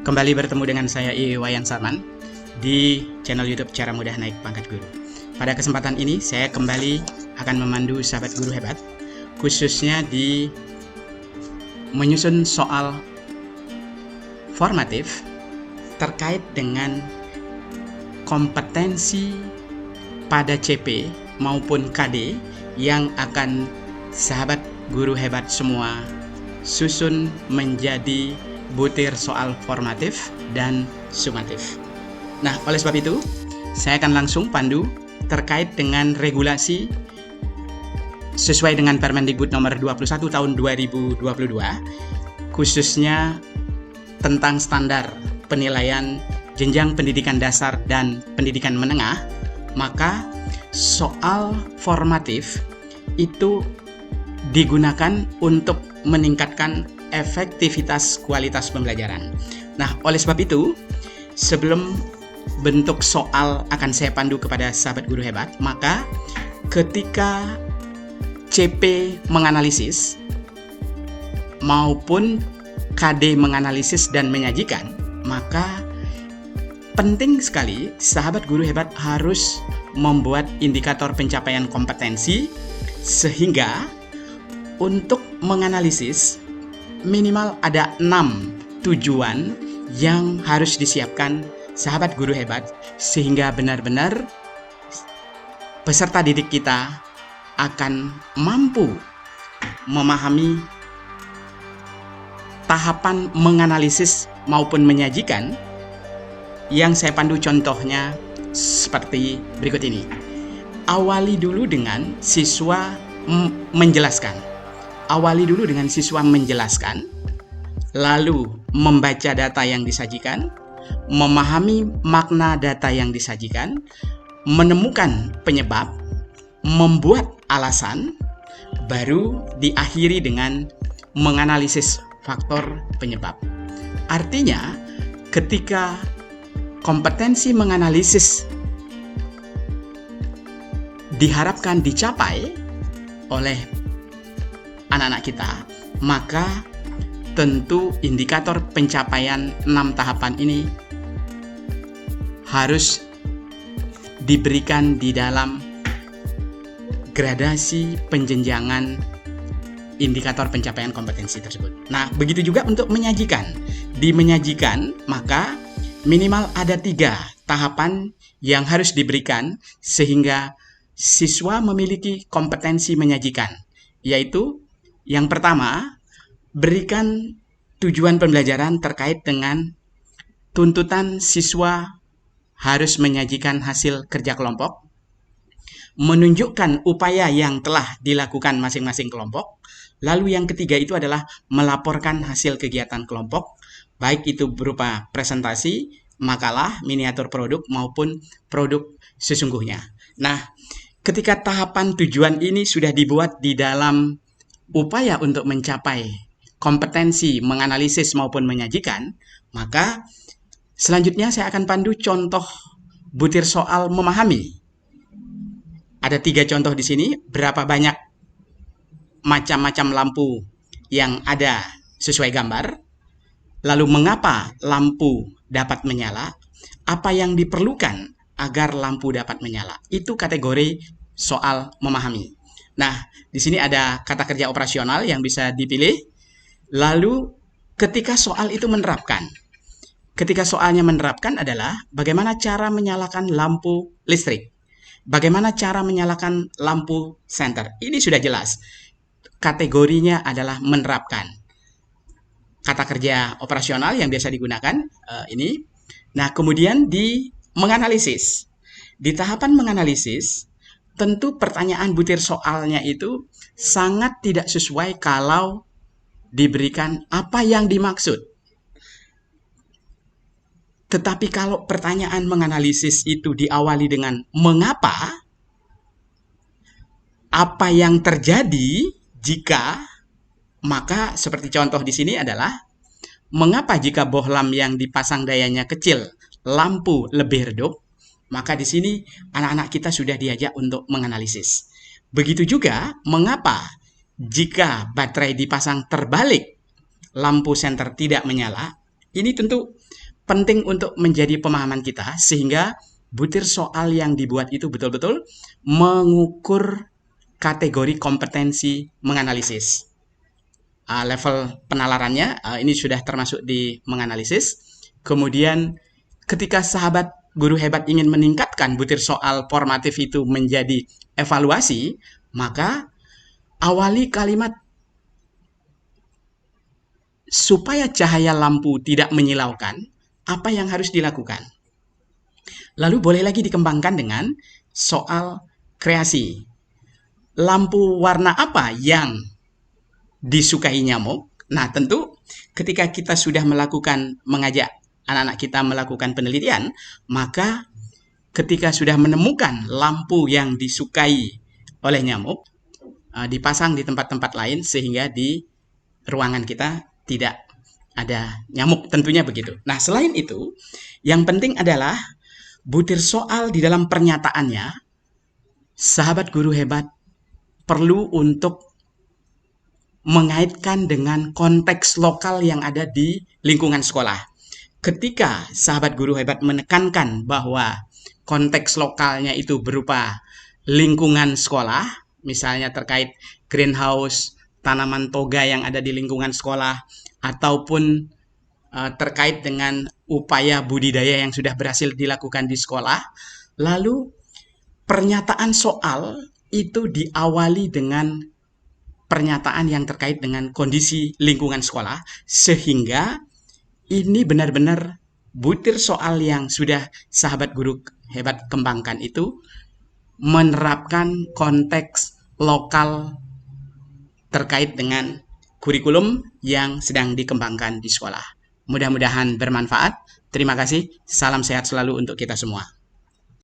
Kembali bertemu dengan saya Wayan Sarman di channel YouTube Cara Mudah Naik Pangkat Guru. Pada kesempatan ini saya kembali akan memandu sahabat guru hebat, khususnya di menyusun soal formatif terkait dengan kompetensi pada CP maupun KD yang akan sahabat guru hebat semua susun menjadi butir soal formatif dan sumatif. Nah, oleh sebab itu, saya akan langsung pandu terkait dengan regulasi sesuai dengan Permendikbud nomor 21 tahun 2022, khususnya tentang standar penilaian jenjang pendidikan dasar dan pendidikan menengah. Maka soal formatif itu digunakan untuk meningkatkan efektivitas kualitas pembelajaran. Nah, oleh sebab itu, sebelum bentuk soal akan saya pandu kepada sahabat guru hebat, maka ketika CP menganalisis maupun KD menganalisis dan menyajikan, maka penting sekali sahabat guru hebat harus membuat indikator pencapaian kompetensi, sehingga untuk menganalisis minimal ada 6 tujuan yang harus disiapkan sahabat guru hebat, sehingga benar-benar peserta didik kita akan mampu memahami tahapan menganalisis maupun menyajikan yang saya pandu contohnya seperti berikut ini. Awali dulu dengan siswa menjelaskan. Awali dulu dengan siswa menjelaskan, lalu membaca data yang disajikan, memahami makna data yang disajikan, menemukan penyebab, membuat alasan, baru diakhiri dengan menganalisis faktor penyebab. Artinya, ketika kompetensi menganalisis diharapkan dicapai oleh anak-anak kita, maka tentu indikator pencapaian 6 tahapan ini harus diberikan di dalam gradasi penjenjangan indikator pencapaian kompetensi tersebut. Nah, begitu juga untuk menyajikan. Di menyajikan, maka minimal ada 3 tahapan yang harus diberikan sehingga siswa memiliki kompetensi menyajikan, yaitu yang pertama, berikan tujuan pembelajaran terkait dengan tuntutan siswa harus menyajikan hasil kerja kelompok, menunjukkan upaya yang telah dilakukan masing-masing kelompok. Lalu yang ketiga itu adalah melaporkan hasil kegiatan kelompok, baik itu berupa presentasi, makalah, miniatur produk, maupun produk sesungguhnya. Nah, ketika tahapan tujuan ini sudah dibuat di dalam upaya untuk mencapai kompetensi menganalisis maupun menyajikan, maka selanjutnya saya akan pandu contoh butir soal memahami. Ada 3 contoh di sini, berapa banyak macam-macam lampu yang ada sesuai gambar, lalu mengapa lampu dapat menyala, apa yang diperlukan agar lampu dapat menyala. Itu kategori soal memahami. Nah, di sini ada kata kerja operasional yang bisa dipilih. Lalu ketika soal itu menerapkan. Ketika soalnya menerapkan adalah bagaimana cara menyalakan lampu listrik. Bagaimana cara menyalakan lampu senter. Ini sudah jelas. Kategorinya adalah menerapkan. Kata kerja operasional yang biasa digunakan ini. Nah, kemudian di menganalisis. Di tahapan menganalisis, tentu pertanyaan butir soalnya itu sangat tidak sesuai kalau diberikan apa yang dimaksud. Tetapi kalau pertanyaan menganalisis itu diawali dengan mengapa, apa yang terjadi jika, maka seperti contoh di sini adalah mengapa jika bohlam yang dipasang dayanya kecil, lampu lebih redup, maka di sini anak-anak kita sudah diajak untuk menganalisis. Begitu juga mengapa jika baterai dipasang terbalik, lampu senter tidak menyala, Ini tentu penting untuk menjadi pemahaman kita, sehingga butir soal yang dibuat itu betul-betul mengukur kategori kompetensi menganalisis. Level penalarannya ini sudah termasuk di menganalisis. Kemudian ketika sahabat guru hebat ingin meningkatkan butir soal formatif itu menjadi evaluasi, maka awali kalimat supaya cahaya lampu tidak menyilaukan, apa yang harus dilakukan. Lalu boleh lagi dikembangkan dengan soal kreasi. Lampu warna apa yang disukai nyamuk? Nah, tentu ketika kita sudah mengajak anak-anak kita melakukan penelitian, maka ketika sudah menemukan lampu yang disukai oleh nyamuk, dipasang di tempat-tempat lain sehingga di ruangan kita tidak ada nyamuk, tentunya begitu. Nah, selain itu, yang penting adalah butir soal di dalam pernyataannya, sahabat guru hebat perlu untuk mengaitkan dengan konteks lokal yang ada di lingkungan sekolah. Ketika sahabat guru hebat menekankan bahwa konteks lokalnya itu berupa lingkungan sekolah, misalnya terkait greenhouse, tanaman toga yang ada di lingkungan sekolah, ataupun terkait dengan upaya budidaya yang sudah berhasil dilakukan di sekolah, lalu pernyataan soal itu diawali dengan pernyataan yang terkait dengan kondisi lingkungan sekolah, sehingga ini benar-benar butir soal yang sudah sahabat guru hebat kembangkan itu menerapkan konteks lokal terkait dengan kurikulum yang sedang dikembangkan di sekolah. Mudah-mudahan bermanfaat. Terima kasih. Salam sehat selalu untuk kita semua.